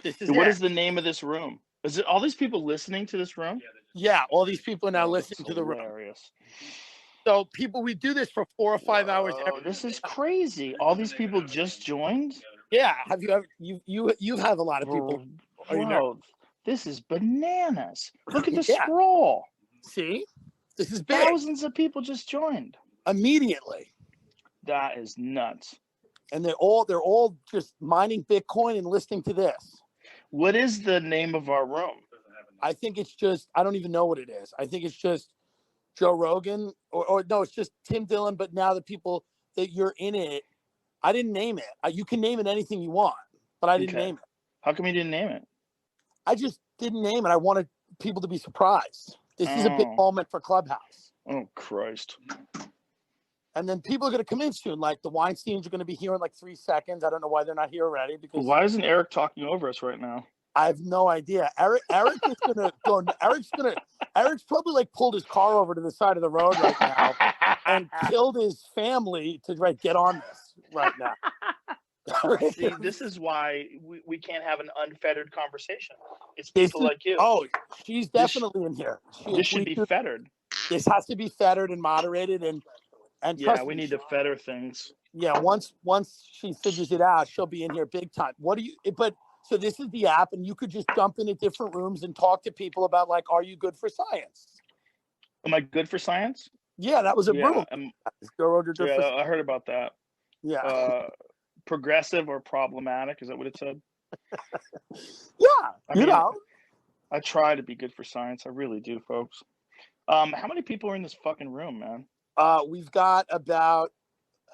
This is What is the name of this room? Is it all these people listening to this room? Yeah, all these people are now listening to the room. So people, we do this for 4 or 5 hours. This is crazy. All these people just joined? Yeah. Have you ever, you've had a lot of people. Bro, this is bananas. Look at the Yeah. scroll. See? This is big. Thousands of people just joined. Immediately. That is nuts. And they're all just mining Bitcoin and listening to this. What is the name of our room? I think it's just, I don't even know what it is. I think it's just Joe Rogan or no, it's just Tim Dillon. But now the people that you're in it, I didn't name it. You can name it anything you want, but I didn't name it. How come you didn't name it? I just didn't name it. I wanted people to be surprised. This is a big moment for Clubhouse. Oh, Christ. And then people are going to come in soon. Like the Weinsteins are going to be here in like 3 seconds. I don't know why they're not here already. Because why isn't Eric talking over us right now? I have no idea. Eric is going to go. Eric's probably like pulled his car over to the side of the road right now and killed his family to get on this right now. See, this is why we can't have an unfettered conversation. It's people like you. Oh, she's definitely in here. This should be fettered. This has to be fettered and moderated and yeah, we need to fetter things. Yeah, once she figures it out, she'll be in here big time. So this is the app, and you could just jump into different rooms and talk to people about like, are you good for science? Am I good for science? Yeah, that was a room. I heard about that. Yeah. Progressive or problematic? Is that what it said? Yeah, I try to be good for science. I really do, folks. How many people are in this fucking room, man? We've got about.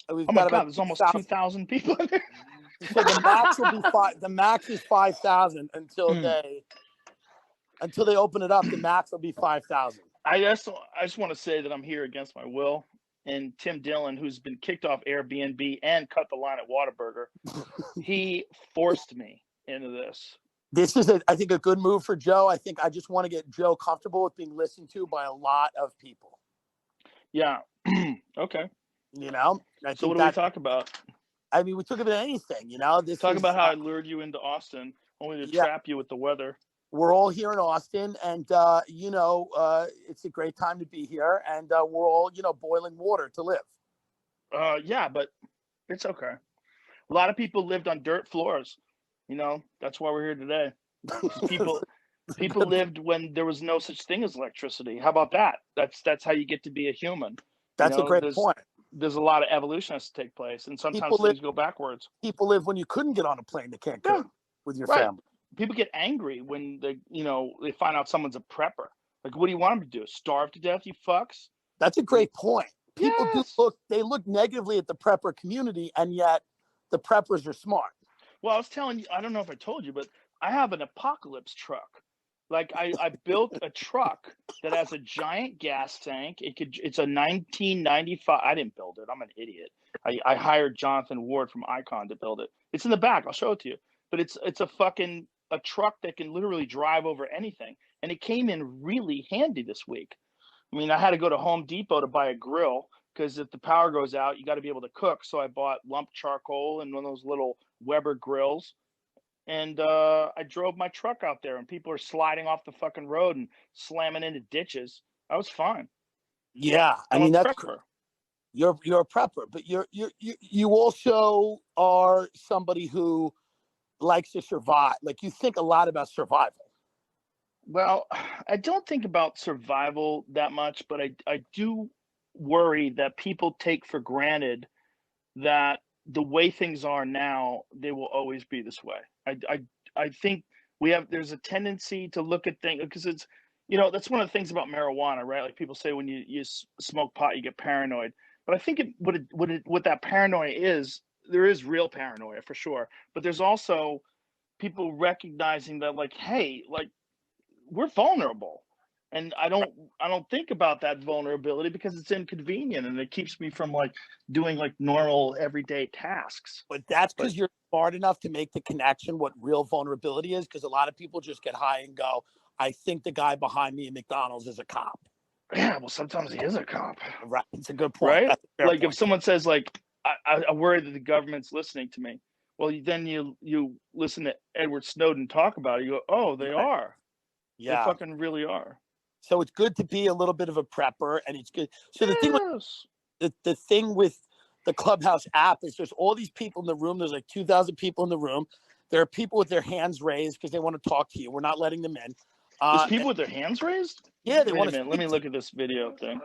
There's almost 2,000 people in there. So the max will be the max is 5,000 until they open it up. The max will be 5,000. I just want to say that I'm here against my will. And Tim Dillon, who's been kicked off Airbnb and cut the line at Whataburger, he forced me into this. This is, I think, a good move for Joe. I just want to get Joe comfortable with being listened to by a lot of people. Yeah. Okay. So what do we talk about? I mean, we talk about anything, Talk about how I lured you into Austin, only to trap you with the weather. We're all here in Austin, and, it's a great time to be here, and we're all, boiling water to live. Yeah, but it's okay. A lot of people lived on dirt floors. That's why we're here today. People lived when there was no such thing as electricity. How about that? That's how you get to be a human. That's a great point. There's a lot of evolution has to take place, and sometimes things go backwards. People live when you couldn't get on a plane. They can't go with your family. People get angry when they find out someone's a prepper. Like, what do you want them to do? Starve to death, you fucks? That's a great point. People they look negatively at the prepper community, and yet the preppers are smart. Well, I was telling you, I don't know if I told you, but I have an apocalypse truck. Like I built a truck that has a giant gas tank. It's a 1995. I didn't build it. I'm an idiot. I hired Jonathan Ward from Icon to build it. It's in the back. I'll show it to you. But it's a truck that can literally drive over anything. And it came in really handy this week. I mean, I had to go to Home Depot to buy a grill because if the power goes out, you got to be able to cook. So I bought lump charcoal and one of those little Weber grills. And I drove my truck out there, and people are sliding off the fucking road and slamming into ditches. I was fine. Yeah, I'm a prepper. You're a prepper, but you also are somebody who likes to survive. Like, you think a lot about survival. Well, I don't think about survival that much, but I do worry that people take for granted that the way things are now, they will always be this way. I think there's a tendency to look at things because it's, that's one of the things about marijuana, right? Like people say when you smoke pot, you get paranoid. But I think what that paranoia is, there is real paranoia for sure. But there's also people recognizing that like, hey, like we're vulnerable. And I don't think about that vulnerability because it's inconvenient and it keeps me from like doing like normal everyday tasks. But that's because you're smart enough to make the connection what real vulnerability is, because a lot of people just get high and go, I think the guy behind me at McDonald's is a cop. Yeah, well, sometimes he is a cop. Right. It's a good point. Right? Like if someone says like, I worry that the government's listening to me. Well, then you listen to Edward Snowden talk about it. You go, oh, they Right. are. Yeah. They fucking really are. So it's good to be a little bit of a prepper, and it's good. So the thing Yes. with the thing with the Clubhouse app is there's all these people in the room. There's like 2,000 people in the room. There are people with their hands raised because they want to talk to you. We're not letting them in. There's people with their hands raised? Yeah, they Wait want a to. minute. Let me look at this video thing.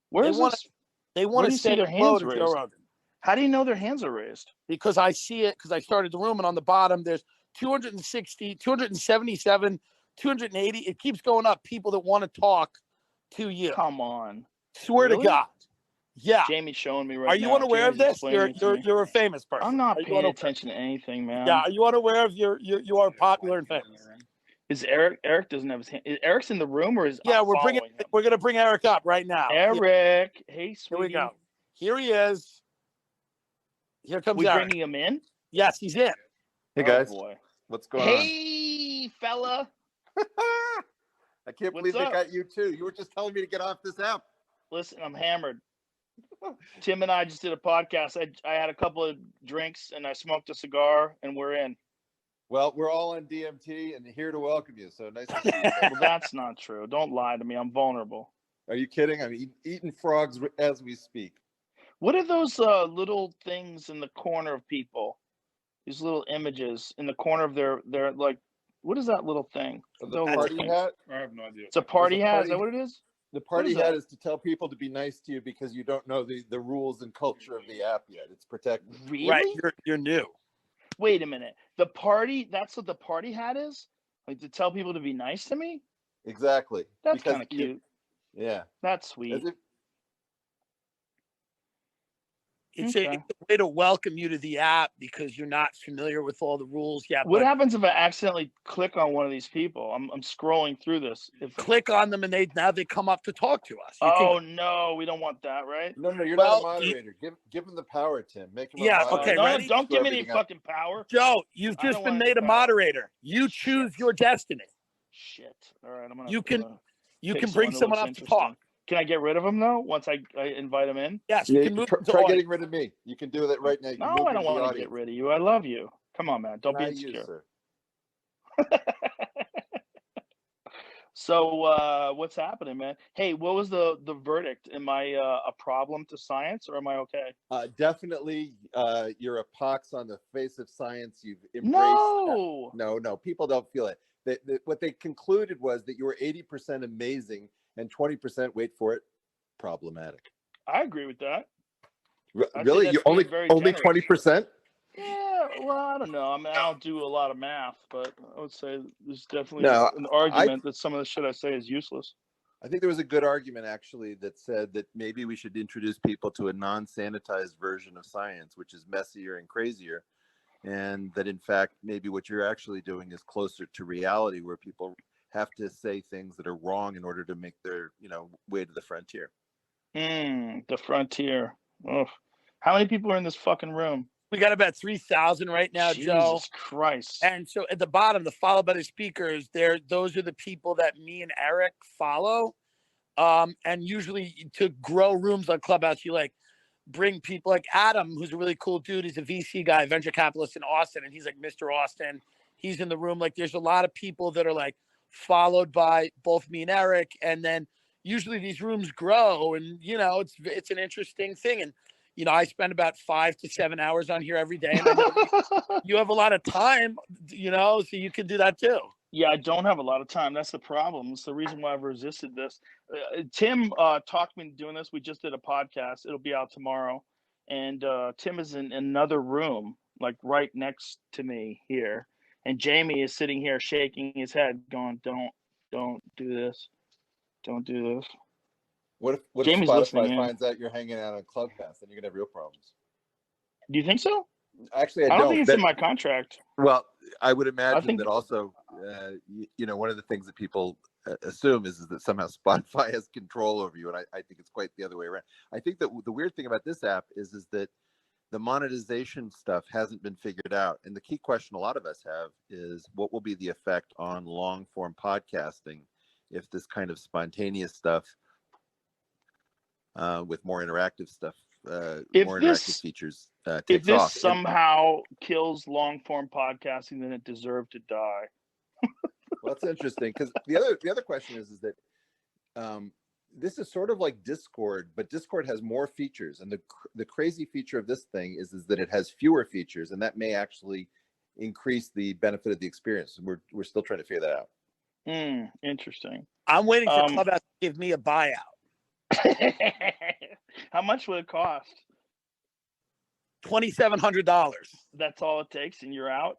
Where They is want this? to. They Where want do to you see say their hello hands to Joe raised? Rogan. How do you know their hands are raised? Because I see it, because I started the room, and on the bottom there's 260, 277, 280. It keeps going up. People that want to talk to you. Come on. Swear Really? to God. Yeah. Jamie's showing me right now. Are you unaware of this? You're a famous person. I'm not paying attention to anything, man. Yeah. Are you unaware of you are popular and famous? Is Eric doesn't have his hand? Eric's in the room, or is Yeah, we're gonna bring Eric up right now. Eric, hey sweetie. Here we go. Here he is. Here comes We Eric. bringing him in? Yes, he's in. Hey guys, boy. what's going on? Hey fella. I can't believe they got you too. You were just telling me to get off this app. Listen, I'm hammered. Tim and I just did a podcast. I had a couple of drinks and I smoked a cigar, and we're in. Well, we're all on DMT and here to welcome you. So nice to see you. Well, that's not true. Don't lie to me. I'm vulnerable. Are you kidding? I'm eating frogs as we speak. What are those little things in the corner of people? These little images in the corner of their like, what is that little thing? The party hat? I have no idea. It's a party hat. Is that what it is? The party hat is to tell people to be nice to you because you don't know the rules and culture of the app yet. It's protected. Really? Right. You're new. Wait a minute. The party, that's what the party hat is? Like to tell people to be nice to me? Exactly. That's kind of cute. Yeah. That's sweet. It's a way to welcome you to the app because you're not familiar with all the rules yet. What happens if I accidentally click on one of these people? I'm scrolling through this. Click on them and now they come up to talk to us. No, we don't want that, right? No, you're not a moderator. Give him the power, Tim. Make him a moderator. Okay, ready? Don't give me any fucking power. Joe, you've just been made a moderator. You choose your destiny. Shit. All right, I'm gonna. You can bring someone up to talk. Can I get rid of him though? Once I invite him in? Yes, you can move. Try getting rid of me. You can do that right now. No, I don't want to get rid of you. I love you. Come on, man. Don't be insecure. So what's happening, man? Hey, what was the verdict? Am I a problem to science, or am I okay? Definitely, you're a pox on the face of science. You've embraced. No. People don't feel it. What they concluded was that you were 80% amazing and 20%, wait for it, problematic. I agree with that. Really? You only 20%? Yeah, well, I don't know. I mean, I don't do a lot of math, but I would say there's definitely an argument that some of the shit I say is useless. I think there was a good argument, actually, that said that maybe we should introduce people to a non-sanitized version of science, which is messier and crazier. And that, in fact, maybe what you're actually doing is closer to reality, where people have to say things that are wrong in order to make their, way to the frontier. The frontier. Oh, how many people are in this fucking room? We got about 3,000 right now, Joe. Jesus Christ. And so at the bottom, the followed by the speakers, those are the people that me and Eric follow. And usually to grow rooms on Clubhouse, you bring people like Adam, who's a really cool dude. He's a VC guy, venture capitalist in Austin, and he's like Mr. Austin. He's in the room. There's a lot of people that are followed by both me and Eric. And then usually these rooms grow, and it's an interesting thing. And I spend about 5 to 7 hours on here every day, and I know you have a lot of time, so you can do that too. Yeah, I don't have a lot of time. That's the problem. It's the reason why I've resisted this. Tim talked me into doing this. We just did a podcast. It'll be out tomorrow. And Tim is in another room, right next to me here. And Jamie is sitting here shaking his head, going, don't do this. Don't do this. What if Jamie's Spotify finds out you're hanging out on Clubhouse? Then you're gonna have real problems. Do you think so? Actually, I don't think it's in my contract. Well, I would imagine that also, one of the things that people assume is that somehow Spotify has control over you, and I think it's quite the other way around. I think that the weird thing about this app is that the monetization stuff hasn't been figured out, and the key question a lot of us have is what will be the effect on long form podcasting if this kind of spontaneous stuff with more interactive stuff more interactive features takes if this off. somehow kills long form podcasting, then it deserved to die. Well, that's interesting, because the other question is that this is sort of like Discord, but Discord has more features, and the crazy feature of this thing is that it has fewer features, and that may actually increase the benefit of the experience. We're still trying to figure that out. Interesting. I'm waiting for Clubhouse to give me a buyout. How much would it cost? $2,700. That's all it takes, and you're out.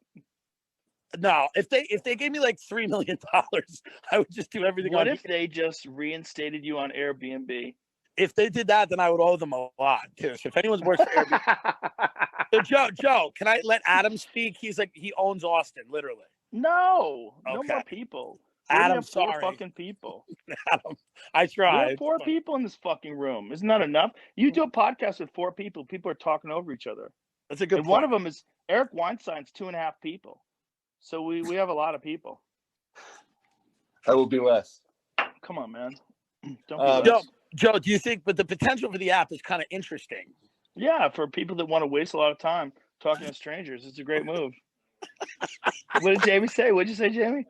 No, if they gave me like $3 million, I would just do everything. What if they just reinstated you on Airbnb? If they did that, then I would owe them a lot too. So if anyone's works for Airbnb, so Joe, can I let Adam speak? He's like, he owns Austin, literally. No Okay. more people. Adam, four sorry. fucking people. Adam, I tried. We have 4 people in this fucking room. Isn't that enough? You do a podcast with 4 people. People are talking over each other. That's a good point. One of them is Eric Weinstein's 2.5 people. So we have a lot of people. I will be less. Come on, man. Don't be less. Joe, do you think, but the potential for the app is kind of interesting. Yeah, for people that want to waste a lot of time talking to strangers, it's a great move. What did Jamie say? What did you say, Jamie?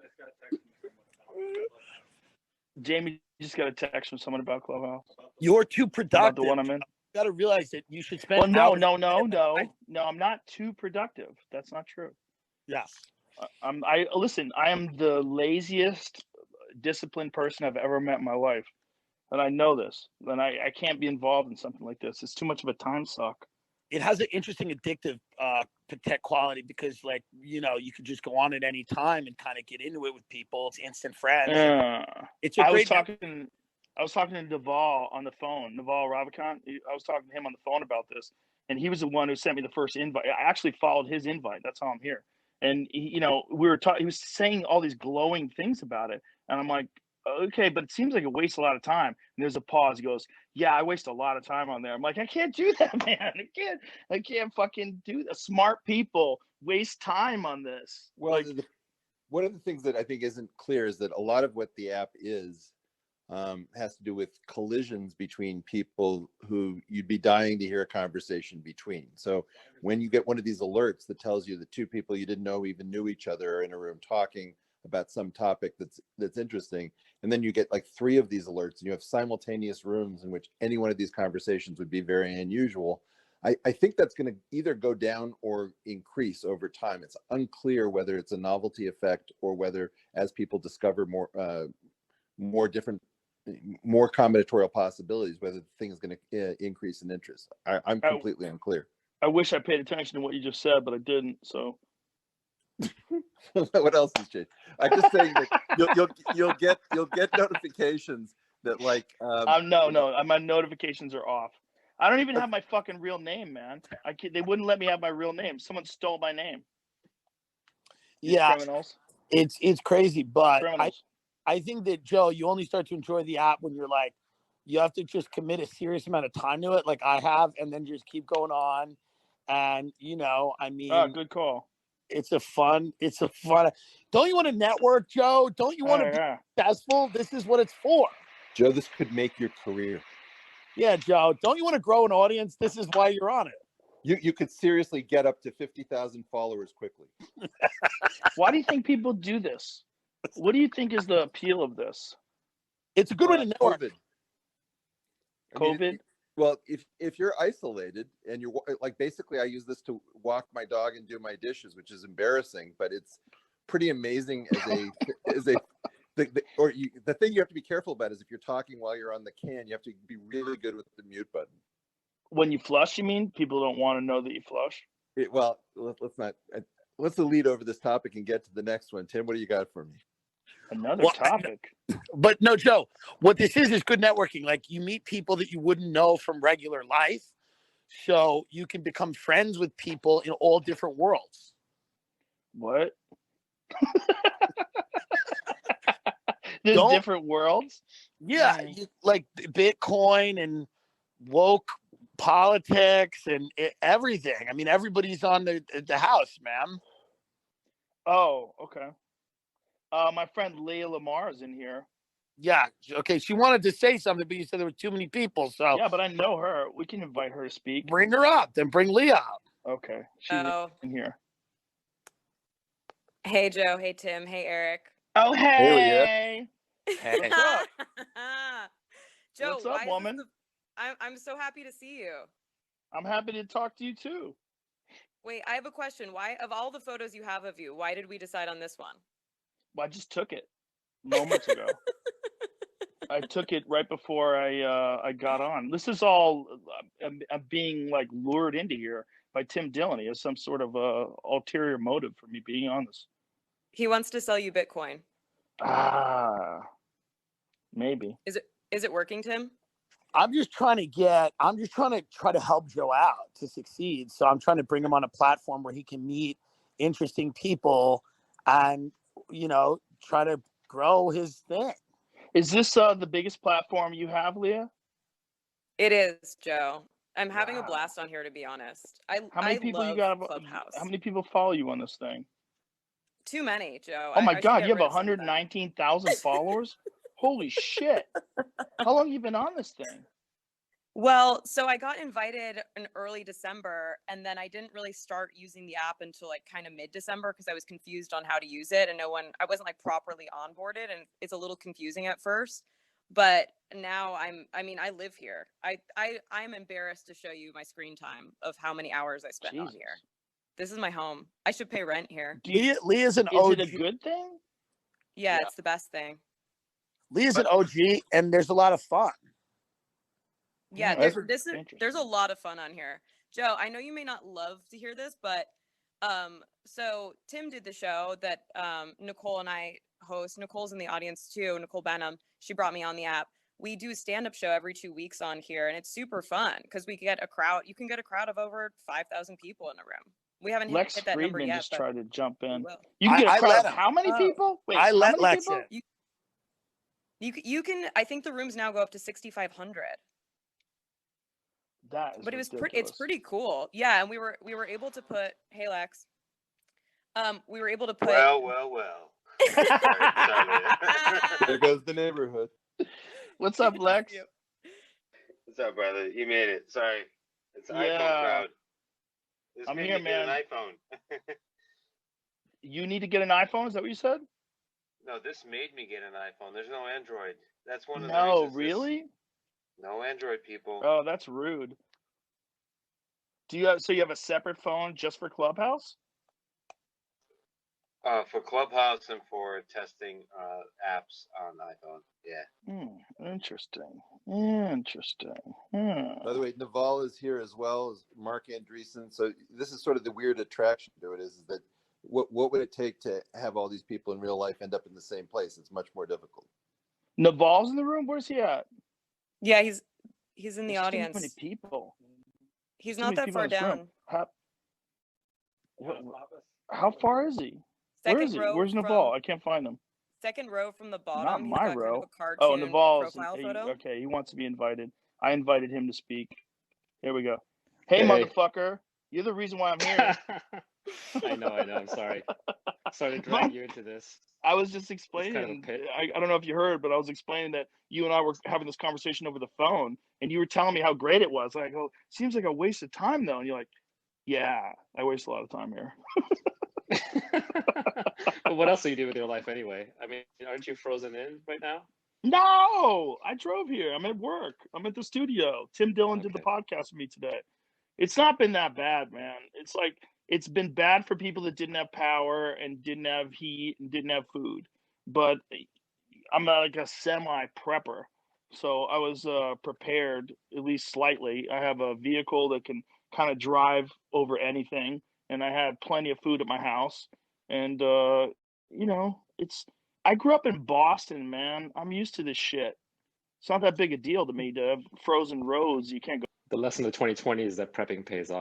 Jamie just got a text from someone about Clubhouse. You're too productive. About the one I'm in. You got to realize that you should spend. Well, no. I'm not too productive. That's not true. Yes. Listen. I am the laziest disciplined person I've ever met in my life, and I know this. And I can't be involved in something like this. It's too much of a time suck. It has an interesting addictive quality because, like, you know, you could just go on at any time and kind of get into it with people. It's instant friends. It's a great. I was talking to Naval on the phone. Naval Ravikant. I was talking to him on the phone about this, and he was the one who sent me the first invite. I actually followed his invite. That's how I'm here. And he was saying all these glowing things about it, and I'm like, okay, but it seems like it wastes a lot of time. And there's a pause. He goes, yeah, I waste a lot of time on there. I'm like, I can't do that, man. I can't fucking do that. Smart people waste time on this. Well, like, one of the things that I think isn't clear is that a lot of what the app is has to do with collisions between people who you'd be dying to hear a conversation between. So when you get one of these alerts that tells you that 2 people you didn't know even knew each other are in a room talking about some topic that's interesting, and then you get like 3 of these alerts and you have simultaneous rooms in which any one of these conversations would be very unusual, I think that's going to either go down or increase over time. It's unclear whether it's a novelty effect or whether, as people discover more different, more combinatorial possibilities, whether the thing is going to increase in interest. I'm completely unclear. I wish I paid attention to what you just said, but I didn't. So what else has changed? I'm just saying that you'll get notifications that, like, no, my notifications are off. I don't even have my fucking real name, man. They wouldn't let me have my real name. Someone stole my name. Yeah, criminals. It's crazy, but Criminals. I think that, Joe, you only start to enjoy the app when you're like, you have to just commit a serious amount of time to it, like I have, and then just keep going on. And, you know, I mean, good call. It's a fun. Don't you want to network, Joe? Don't you want to be successful? This is what it's for. Joe, this could make your career. Yeah, Joe. Don't you want to grow an audience? This is why you're on it. You could seriously get up to 50,000 followers quickly. Why do you think people do this? What do you think is the appeal of this? It's a good way to network. COVID. Well, if you're isolated and you're like, basically I use this to walk my dog and do my dishes, which is embarrassing, but it's pretty amazing the thing you have to be careful about is if you're talking while you're on the can, you have to be really good with the mute button. When you flush, you mean? People don't want to know that you flush. Let's lead over this topic and get to the next one. Tim, what do you got for me? Another topic. But no, Joe, what this is good networking. Like, you meet people that you wouldn't know from regular life. So you can become friends with people in all different worlds. What? There's different worlds? Yeah. Like Bitcoin and woke politics and everything. I mean, everybody's on the house, man. Oh, okay. My friend Leah Lamar is in here. Yeah. Okay. She wanted to say something, but you said there were too many people. So yeah, but I know her. We can invite her to speak. Bring her up. Then bring Leah out. Okay. She's in here. Hey, Joe. Hey, Tim. Hey, Eric. Oh, hey. Hey, Leah. Hey. What's up? Joe, what's up, woman? I'm so happy to see you. I'm happy to talk to you too. Wait, I have a question. Why, of all the photos you have of you, why did we decide on this one? Well, I just took it moments ago. I took it right before I got on. This is all I'm being like lured into here by Tim Dillon. He has some sort of ulterior motive for me being on this. He wants to sell you Bitcoin. Maybe. Is it working, Tim? I'm just trying to try to help Joe out to succeed. So I'm trying to bring him on a platform where he can meet interesting people and, try to grow his thing. Is this the biggest platform you have, Leah? It is, Joe. I'm having a blast on here, to be honest. How many people you got? Clubhouse. How many people follow you on this thing? Too many, Joe. Oh my God, you have 119,000 followers? Holy shit. How long have you been on this thing? Well, so I got invited in early December, and then I didn't really start using the app until like kind of mid-December because I was confused on how to use it, and I wasn't like properly onboarded, and it's a little confusing at first. But now I live here. I'm embarrassed to show you my screen time of how many hours I spent on here. This is my home. I should pay rent here. Leah's an OG. Is it a good thing? Yeah, it's the best thing. Leah's an OG, and there's a lot of fun. Yeah, there's a lot of fun on here. Joe, I know you may not love to hear this, but so Tim did the show that Nicole and I host. Nicole's in the audience too, Nicole Benham. She brought me on the app. We do stand-up show every 2 weeks on here, and it's super fun because we get a crowd. You can get a crowd of over 5,000 people in a room. We haven't hit that Friedman number yet. Just tried to jump in. Will. You can get a crowd of how many people? Wait, I let many Lex people? in. You can. I think the rooms now go up to 6,500. That is but ridiculous. It's pretty cool. Yeah, and we were able to put hey Lex. We were able to put well. There goes the neighborhood. What's up, Lex? What's up, brother? You made it. Sorry. It's iPhone crowd. I'm here, man. Get an iPhone. You need to get an iPhone? Is that what you said? No, this made me get an iPhone. There's no Android. That's one of the No, reasons. really? No Android, people. Oh, that's rude. Do you have a separate phone just for Clubhouse? For Clubhouse and for testing apps on iPhone. Yeah. Interesting. By the way, Naval is here as well as Mark Andreessen. So this is sort of the weird attraction to it is that what would it take to have all these people in real life end up in the same place? It's much more difficult. Naval's in the room? Where's he at? Yeah, he's in the audience. Too many people. He's not that far down. How far is he? Where is he? Where's Naval? I can't find him. Second row from the bottom. Not my row. Kind of Naval's profile photo. Okay, he wants to be invited. I invited him to speak. Here we go. Hey, motherfucker. You're the reason why I'm here. I know. I'm sorry. Sorry to drag you into this. I was just explaining. Kind of I don't know if you heard, but I was explaining that you and I were having this conversation over the phone, and you were telling me how great it was. I go, seems like a waste of time, though. And you're like, yeah, I waste a lot of time here. But what else do you do with your life anyway? I mean, aren't you frozen in right now? No, I drove here. I'm at work. I'm at the studio. Tim Dillon did the podcast with me today. It's not been that bad, man. It's like, it's been bad for people that didn't have power and didn't have heat and didn't have food. But I'm like a semi-prepper. So I was prepared, at least slightly. I have a vehicle that can kind of drive over anything. And I had plenty of food at my house. And, I grew up in Boston, man. I'm used to this shit. It's not that big a deal to me to have frozen roads. You can't go. The lesson of 2020 is that prepping pays off.